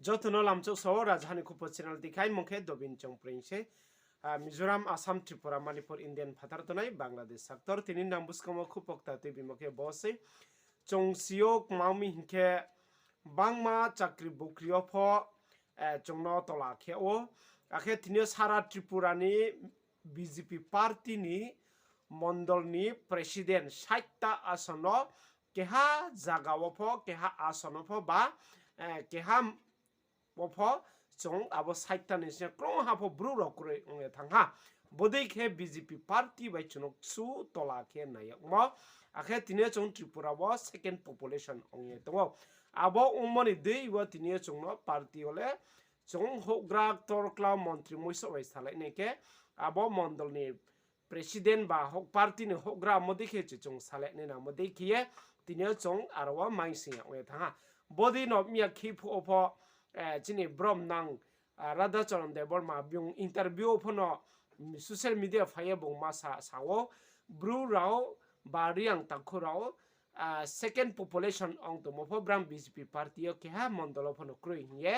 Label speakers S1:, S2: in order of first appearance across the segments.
S1: যতন লামচক সহ রাজধানী কুপ চ্যানেল দিখাই মুখে দবিন চংপ্রিংসে মিজোরাম আসাম ত্রিপুরা মণিপুর ইন্ডিয়ান ফাতারতনাই বাংলাদেশ সাক্তর তিনি নাম বুসকম খুপকতা তুই বিমুখে বসে চংসিওক মাউমি হিংখে বাংমা চাকরি বুকরিও ফ চংন তলা খে ও আখে তিনি সারা ত্রিপুরানি বিজেপি পার্টিনি মন্ডলনি প্রেসিডেন্ট 60টা আসন কেহা জাগাও ফ কেহা আসন ফ বা কেহা বফ চং আবো 60টা নিসে ক্রং হাফো ব্রু রকরে থাংহা বদেই খে বিজেপি পার্টি বাই চুনক সু তলা খে নায়ক ম আখে তিনে চং ত্রিপুরা ব সেকেন্ড পপুলেশন অংয়ে দङ আবো উমনি দেই व তিনে চং পার্টি হলে চং হোগ্রা তরকলা মন্ত্রী মইসো বাই সালাই নেকে আবো মন্ডলনি প্রেসিডেন্ট বা হক পার্টি নি হোগ্রা মদি খে চং সালাই নে না মদি খিয়ে তিনে চং আরवा মাইসিয়া অংয়ে থাংহা বদি নমিয়া খিফো অফ চিনি ব্রম নাং রাধাচরণ দেববর্মা বিং ইন্টারভিউ ফনো সোশ্যাল মিডিয়া ফাইয়ে বং মাসা সাও ব্রু রাও বা রিয়াং তাখু রাও সেকেন্ড পপুলেশন অং তো মফো ব্রাম বিজেপি পার্টিও কেহা মন্ডল ফনো ক্রুই হিয়ে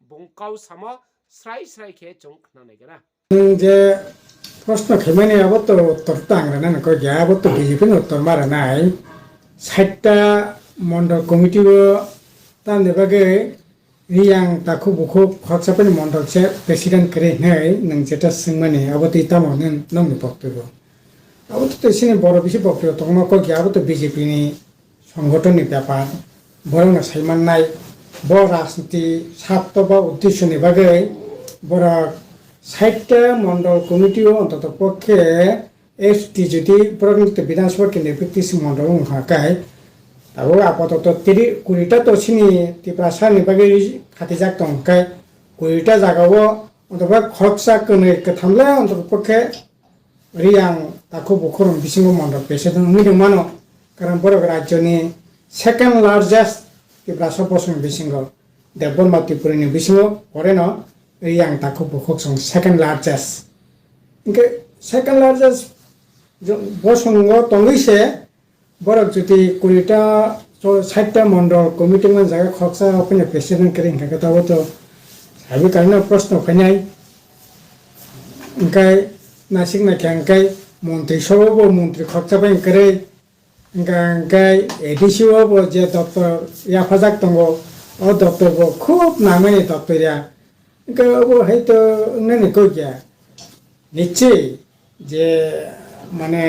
S1: বং কাউ সামো স্রাই স্রাই খে চং খনানে গনা
S2: যে প্রশ্ন খেমানি আবত উত্তর টাংরা না কই গা আবত বিজেপি উত্তর মারা নাই 60টা মন্ডল কমিটিও তানে বাগে রিয়াং তাখু বুখু খরচাপনি মন্ডল সে প্রেসিডেন্ট করে নাই নং যেটা সিংমানি আবত ইতাম নন নংনি বক্তব্য আবত তো সিনে বড় বেশি বক্তব্য তখন কই গা আবত বিজেপি নি সংগঠননি ব্যাপার বড় না সাইমান নাই বড় রাজনীতি স্বার্থ বা উদ্দেশ্য নি বাগে বড় 60টা মন্ডল কমিটিও অন্তত পক্ষে এসটি যদি প্রগণিত বিধানসভা কেন্দ্রের ব্যক্তি মন্ডল হাকায় তাও আপাতত 20টা তো সিনি ত্রিপুরা নিবাগে খাতি যাক তংকায় 20টা জায়গাও অন্তত খরচা কনে থামলে অন্তত পক্ষে রিয়াং তাকু বখরম বিসিং মন্ডল প্রেসিডেন্ট হইনো মানো কারণ বড় রাজ্যনি সেকেন্ড লার্জেস্ট ত্রিপুরা সবসং বিসিং দেববর্মা ত্রিপুরানি বিসিং করে ন রিয়াং তাকু বখরম সেকেন্ড লার্জেস্ট ইনকে সেকেন্ড লার্জেস্ট বসঙ্গ তংইছে বড় যদি 20টা 60টা মন্ডল কমিটি মান জায়গা খরচা ওখানে প্রেসিডেন্ট করে হিংকা তাও তো সাবি কারণে প্রশ্ন ফাইনাই ইনকাই নাসিক না ক্যাংকাই মন্ত্রী সব মন্ত্রী খরচা পাই করে ইনকাই এডিসি হব যে দপ্তর ইয়া ফাজাক দङ ও দপ্তর খুব নামানি দপ্তর ইয়া ইনকা হয়তো নেনে কই গিয়া নিশ্চয়ই যে মানে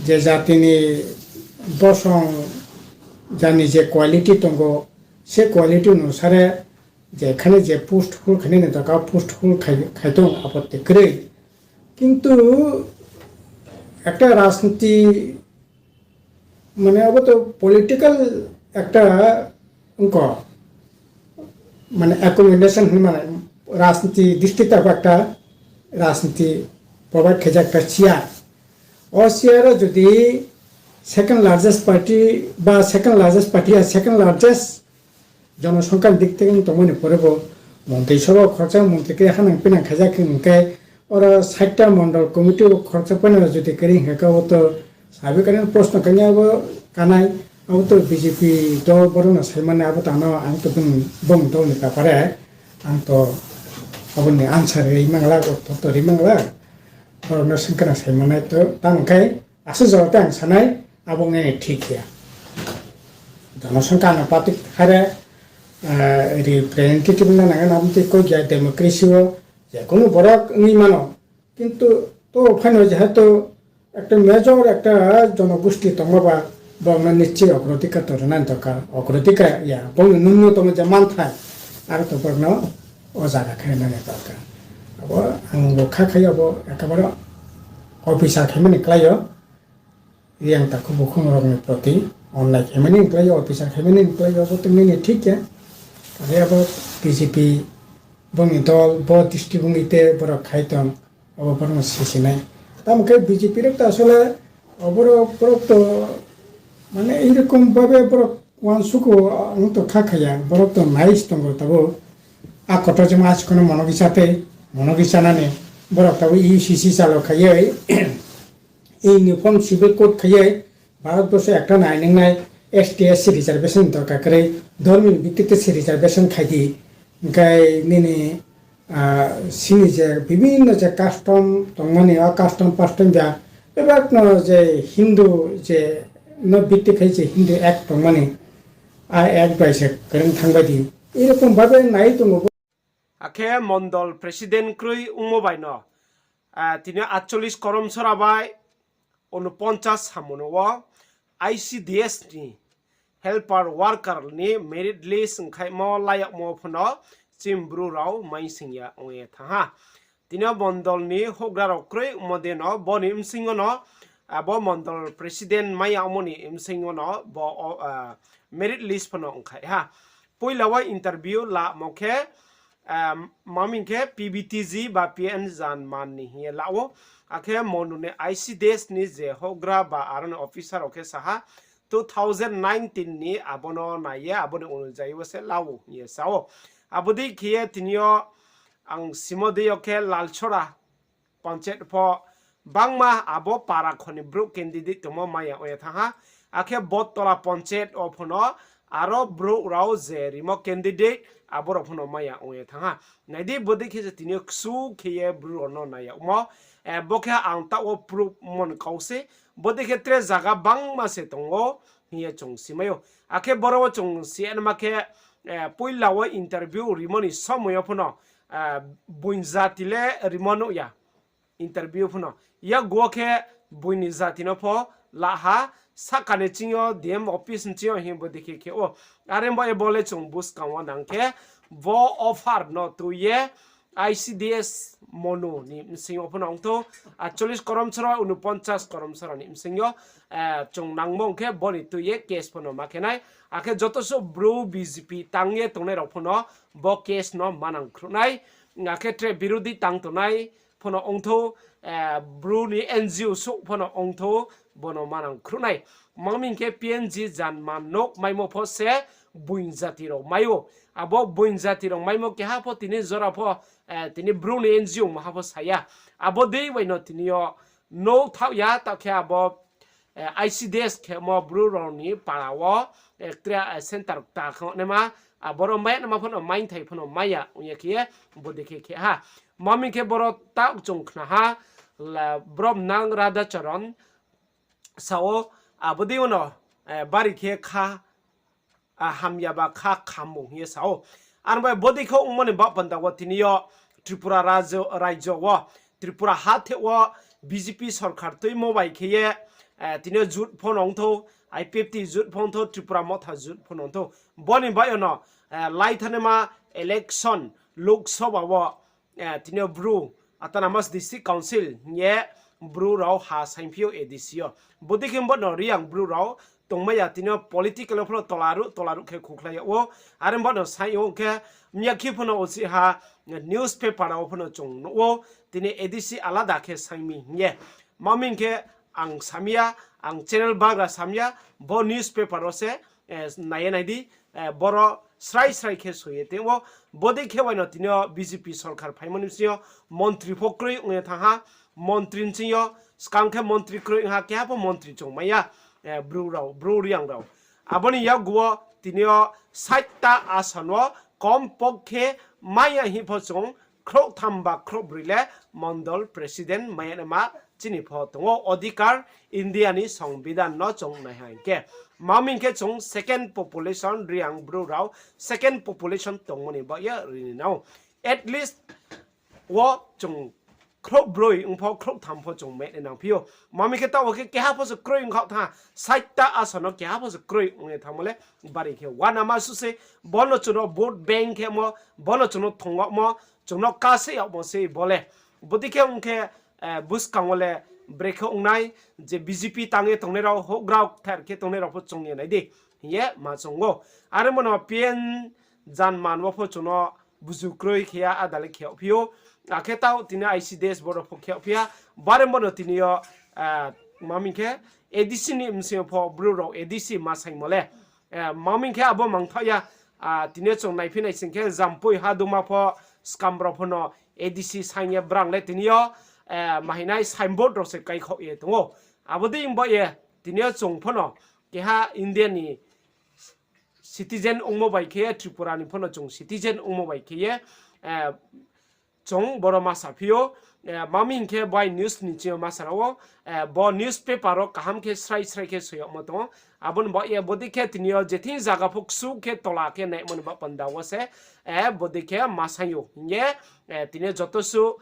S2: যে জাতিনি বসং জানি যে কোয়ালিটি দङ সে কোয়ালিটি অনুসারে যেখানে যে পোস্ট ফুল খানি না দরকার পোস্ট ফুল খাইতো আপত্তি করে কিন্তু একটা রাজনীতি মানে আবার তো পলিটিক্যাল একটা অঙ্ক মানে অ্যাকোমোডেশন মানে রাজনীতি দৃষ্টিতে একটা রাজনীতি প্রভাব খেজা একটা চেয়ার ও চেয়ারে যদি সেকেন্ড লার্জেস্ট পার্টি বা সেকেন্ড লার্জেস্ট পার্টি আর সেকেন্ড লার্জেস্ট জনসংখ্যার দিক থেকে তো মনে পড়ব মন্ত্রিসভা খরচা মন্ত্রীকে এখন পেনা খেজা কিনকে ওরা 60টা মন্ডল কমিটি খরচা পেনা যদি করি হেঁকা তো সাবিকারী প্রশ্ন কেনে আবো কানাই আবো তো বিজেপি দল বড় না সাইমানে আবো তানো আং তো বং দলনি ব্যাপারে আং তো আবনি আনসার রিমাংলা তো রিমাংলা বড় না সংখ্যা সাইমানে তো তাংখাই আসে জলতে আং সানাই আবং এনে ঠিক গিয়া জনসংখ্যা আনুপাতিক হারে রিপ্রেজেন্টেটিভ না নাগান আপনি কই গিয়া ডেমোক্রেসিও যে কোনো বড় মানো কিন্তু তো ওখানে যেহেতু একটা মেজর একটা জনগোষ্ঠী তঙ্গবা বংন নিশ্চয়ই অগ্রাধিকার তো না দরকার অগ্রাধিকার ইয়া বংন ন্যূনতম যে মান থাকে আর তো বংন ও জায়গা খাই না দরকার আবো আং রক্ষা খাই আবো একেবারে অফিসার খেমানি ক্লাইও রিয়াং তাকু বখং রংनि প্রতি অনলাইন খেমানি ক্লাইও অফিসার খেমানি ক্লাইও তো তুমি ঠিক আছে তাহলে আবো বিজেপি বংনি দল ব দৃষ্টিভঙ্গিতে বড় খাইতং আবো বড় সিসিনাই তামকে বিজেপির তো আসলে বড় তো মানে এইরকম ভাবে বড় ওয়ানসুকো আং তো খাখায়া বড় তো নাইস দङ তাবো আকট যে মাছ কোনো মনগিসানানে বড় তাবো ইউসিসি চালো খাইয়ে ইউনিফর্ম সিভিল কোড খাইয়ে ভারতবর্ষে একটা নাইনিং নাই ST SC রিজার্ভেশন দরকার করে ধর্মীয় ভিত্তিতে সে রিজার্ভেশন খাই gai nini sini je bibinno je custom tongmani custom ja ebat no je Hindu je no bitti khai je Hindu act tongmani act baise kereng thangbadi erokom bhabe nai tongo
S1: ake mondol president krui ungmobai no tini 48 korom sorabai 49 hamono wo ICDS ni helper worker ni merit list khai mo layak mo phono chimbru rao mai singya onge tha tini mondol ni hogra rok krui mode no boni imsingo no abo mondol president mai amoni imsingo no bo merit list phono khai ha poilawa interview la mokhe mamingke PBTG ba PN zan man ni he lawo akhe monune ICDS ni je hogra ba aron officer oke saha 2019 ni abono na ye abono unujai wase lawo ye sawo abodi khiye tinio ang simode oke lalchora panchet po bangma abo para khoni bro candidate tomo maya oya tha akhe bottola panchet ophono aro bro rao je rimo candidate aboro phono maya oye thanga naidi bodi khese tini ksu kheye bro no naya mo bokha angta o proof mon kause bodi khetre jaga bang ma se tongo hiye chung simayo akhe boro chung sien ma khe poila wo interview rimoni samoyo phono buinjatile rimono ya interview phono ya gokhe buinjatino pho laha sakane chingo DM office chingo himbo dikhe ke o arembo e bole chung bus kawa nangke vo offer no to ye ICDS mono ni msingo phono to 40 korom chro 49 korom chro ni msingo chung nangmong ke boni to ye case phono makenai akhe jotoso bro BJP tangye tongne ro phono bo case no manang khrunai akhe tre birodi tang tonai phono ongtho bro ni NGO so phono ongtho bono manang krunai mangmin ke PNG jan man nok maimo pho se buinjati ro mayo abo buinjati ro maimo ke ha pho tini zora pho tini bruni NGO ma ha pho saya abo dei wai no tini yo no thau ya ta khe abo ICDS ke mo bru ro ni parawo ektra center ta kho ne ma aboro mai na ma pho no main thai pho no maya uye ke bode ke ha mangmin ke boro ta chung khna ha la brom nang rada charon sao abodi ono bari ke kha hamya ba kha khamu ye sao anba bodi kho umone ba panda wa tiniyo tripura rajyo wa tripura hathe wa BJP sarkar toi mobile ke ye tiniyo jut phonong tho IPFT jut phon tho tripura motha jut phonong tho boni ba ono lai thanema election lok sabha wa tiniyo bru atanamas district council ye bru rao ha sainpio edisio bodikim bo no riang bru rao tongmaya tino political phlo tolaru ke khukhlaya o arem bo no sayo ke myakhi phono osi ha newspaper rao phono chung no o tini edisi alada ke saimi ye mamin ke ang samia ang channel baga samia bo newspaper ro se naidi boro srai ke soyete o bodi ke wano tino BJP sarkar phaimoninsio mantri phokroi unge tha মন্ত্রী চিও স্কাংখে মন্ত্রী ক্রই হা কে হাপো মন্ত্রী চং মাইয়া Bru Reang রাও আবনি ইয়া গুয়া তিনিও 60টা আসনো কম পক্ষে মাইয়া হিফো চং খ্রো থামবা খ্রো ব্রিলে মন্ডল প্রেসিডেন্ট মায়ানামা চিনি ফো দङ অধিকার ইন্ডিয়ানি সংবিধান ন চং নাহাইকে মামিংকে চং সেকেন্ড পপুলেশন রিয়াং ব্রু রাও সেকেন্ড পপুলেশন দङমনি বা ইয়া রিনাও এট লিস্ট ও চংครบรวยพอครบทำพอจงเม็ดในนางพิโอมามีแค่ตัวแค่หาพอสกรวยเขาท่าไซต์อาสนะแค่หาพอสกรวยเนี่ยทำมาเลยบริเวณวันนั้นมาสุดเสียบอลจุนบอดแบงค์แค่มาบอลจุนทงอมาจุนกาเสียออกมาเสียบอลเลยบุตรแค่แค่บุสกังวะเลยเบรกเขาไงจะ BJP ตั้งเงี้ยตรงนี้เราหกเราแทนแค่ตรงนี้เราพอจงเนี่ยไหนดิเย่มาจงโง่อะไรมันว่าเปลี่ยนจานมันว่าพอจุนบุษกรวยแค่อะไรแค่พิโอakhetau tina ICDS boro phokhe phia bare mono tinio mamingke edisi ni mse pho bru ro edisi ma sai mole mamingke abo mangthaya tine chong nai phinai singke jampoi haduma pho scam ro phono edisi sangye brang le tinio mahinai signboard ro se kai kho ye tongo abodi imbo ye tinio chong phono ke ha indian ni citizen ongmo bai ke Tripura ni phono chung citizen ongmo bai ke chung boro masa phio mami ke bai news ni chio masarawo bo newspaper ro kaham ke srai ke soyo moto abun bo ye bodi ke tinio jethi jaga phuk su ke tola ke nei mon ba pandawo se bodi ke masayo ye tine jotosu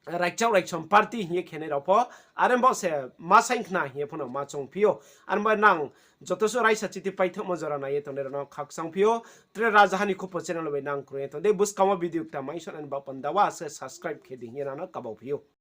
S1: Raikcham party hier kene rapo arembo se masaing na hier phono ma chong pio arembo nang jotoso raisa chiti paithok mojora na ye tonero no khaksang pio tre rajahani khupo channel be nang kruye to de buskama video ta maison and ba pandawa se subscribe khedi hier na kabau pio